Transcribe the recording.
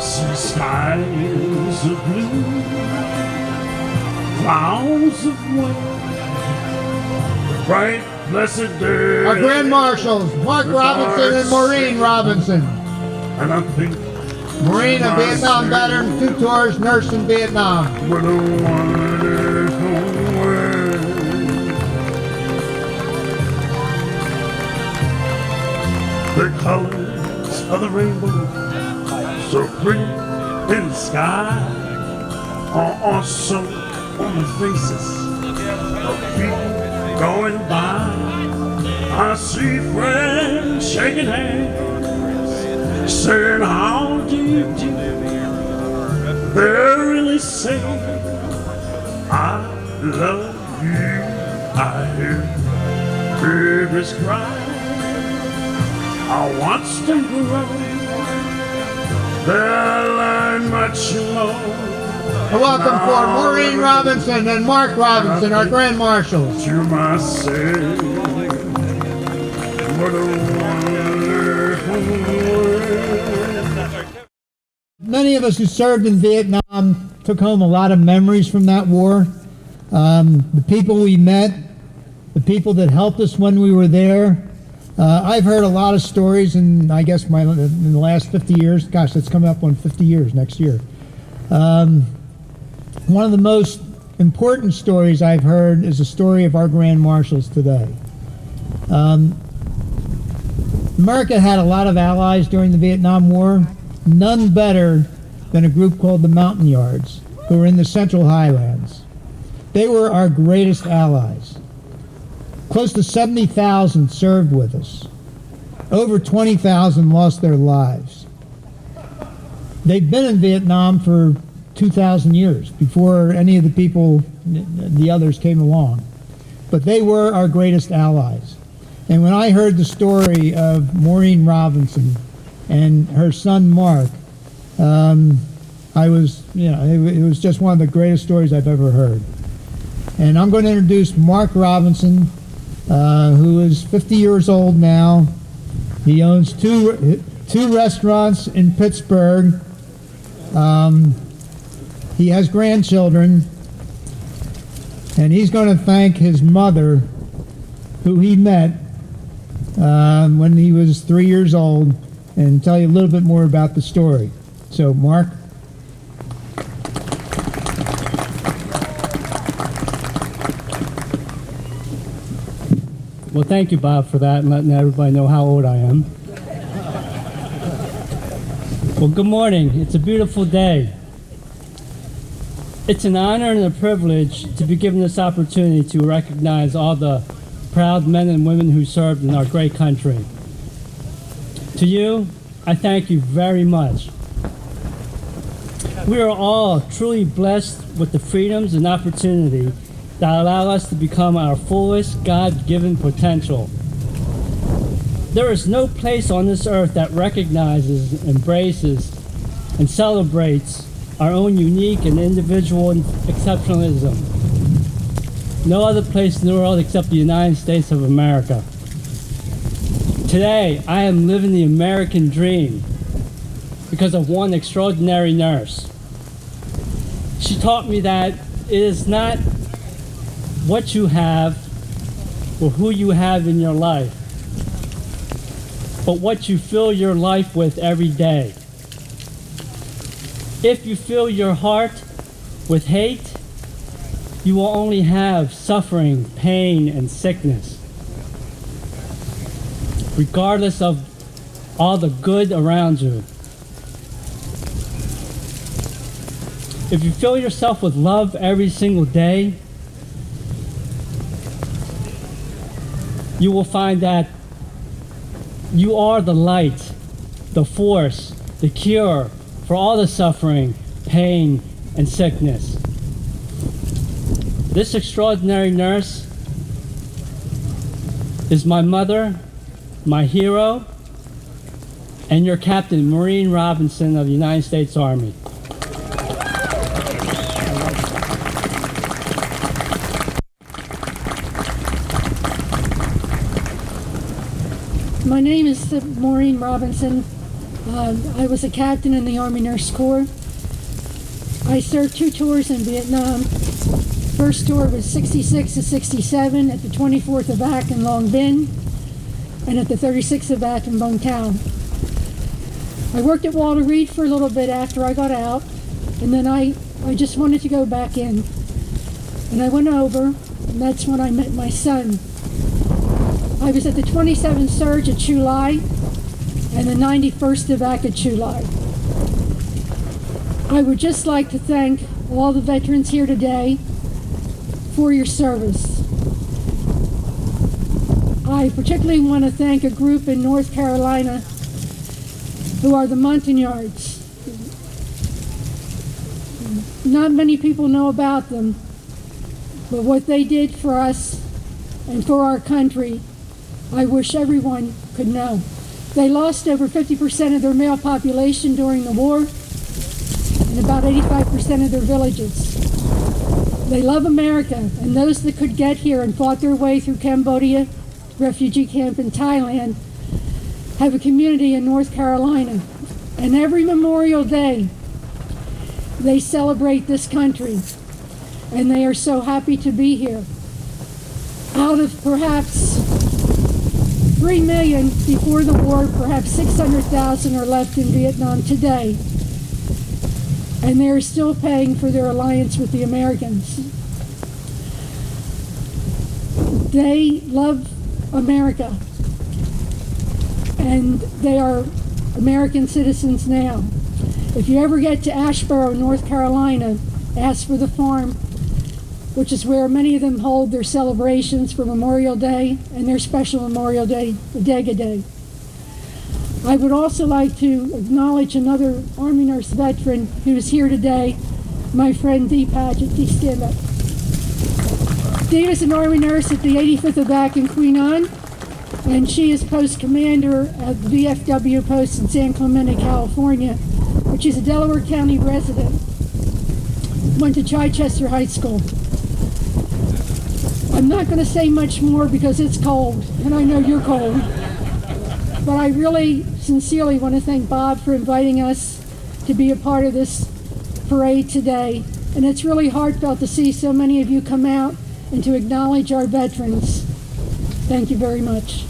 see skies of blue, clouds of white, the bright, blessed day. Our Grand Marshals, Mark Robinson and Maureen Robinson. And I think Maureen, a Vietnam veteran, 2 tours, nurse in Vietnam. what a wonderful world. The colors of the rainbow, so pretty in the sky, are also on the faces of people going by. I see friends shaking hands, saying how do you do. They're really saying I love you. I hear babies cry, I watch them grow. They'll learn much more. Welcome for Maureen Robinson and Mark Robinson, our Grand Marshals. To myself, what a wonderful world. Many of us who served in Vietnam took home a lot of memories from that war. The people we met, the people that helped us when we were there. I've heard a lot of stories, and I guess in the last 50 years, gosh, that's coming up on 50 years next year. One of the most important stories I've heard is the story of our Grand Marshals today. America had a lot of allies during the Vietnam War, none better than a group called the Montagnards, who were in the Central Highlands. They were our greatest allies. Close to 70,000 served with us. Over 20,000 lost their lives. They've been in Vietnam for 2,000 years, before any of the people, the others, came along. But they were our greatest allies. And when I heard the story of Maureen Robinson and her son Mark, I was, it was just one of the greatest stories I've ever heard. And I'm going to introduce Mark Robinson, who is 50 years old now. He owns two restaurants in Pittsburgh. He has grandchildren, and he's going to thank his mother, who he met when he was 3 years old, and tell you a little bit more about the story. So, Mark. Well, thank you, Bob, for that and letting everybody know how old I am. Well, good morning. It's a beautiful day. It's an honor and a privilege to be given this opportunity to recognize all the proud men and women who served in our great country. To you, I thank you very much. We are all truly blessed with the freedoms and opportunity that allow us to become our fullest God-given potential. There is no place on this earth that recognizes, embraces, and celebrates our own unique and individual exceptionalism. No other place in the world except the United States of America. Today, I am living the American dream because of one extraordinary nurse. She taught me that it is not what you have or who you have in your life, but what you fill your life with every day. If you fill your heart with hate, you will only have suffering, pain, and sickness. Regardless of all the good around you. If you fill yourself with love every single day, you will find that you are the light, the force, the cure for all the suffering, pain, and sickness. This extraordinary nurse is my mother, my hero, and your Captain, Maureen Robinson of the United States Army. My name is Maureen Robinson. I was a captain in the Army Nurse Corps. I served 2 tours in Vietnam. First tour was 66 to 67 at the 24th Evac in Long Binh and at the 36th Evac in Bung Tau. I worked at Walter Reed for a little bit after I got out, and then I just wanted to go back in. And I went over, and that's when I met my son. I was at the 27th Surge at Chu Lai and the 91st Evac at Chu Lai. I would just like to thank all the veterans here today for your service. I particularly want to thank a group in North Carolina who are the Montagnards. Not many people know about them, but what they did for us and for our country, I wish everyone could know. They lost over 50% of their male population during the war and about 85% of their villages. They love America, and those that could get here and fought their way through Cambodia, refugee camp in Thailand, have a community in North Carolina. And every Memorial Day, they celebrate this country, and they are so happy to be here. Out of perhaps 3 million before the war, perhaps 600,000 are left in Vietnam today, and they are still paying for their alliance with the Americans. They love America, and they are American citizens now. If you ever get to Asheboro, North Carolina, ask for the farm, which is where many of them hold their celebrations for Memorial Day and their special Memorial Day, the Dega Day. I would also like to acknowledge another Army Nurse veteran who is here today, my friend Dee Patchett. Dee, stand up. Dee is an Army Nurse at the 85th Evac in Queen Anne, and she is post commander at the VFW post in San Clemente, California, but she's a Delaware County resident. Went to Chichester High School. I'm not going to say much more because it's cold, and I know you're cold. But I really sincerely want to thank Bob for inviting us to be a part of this parade today. And it's really heartfelt to see so many of you come out and to acknowledge our veterans. Thank you very much.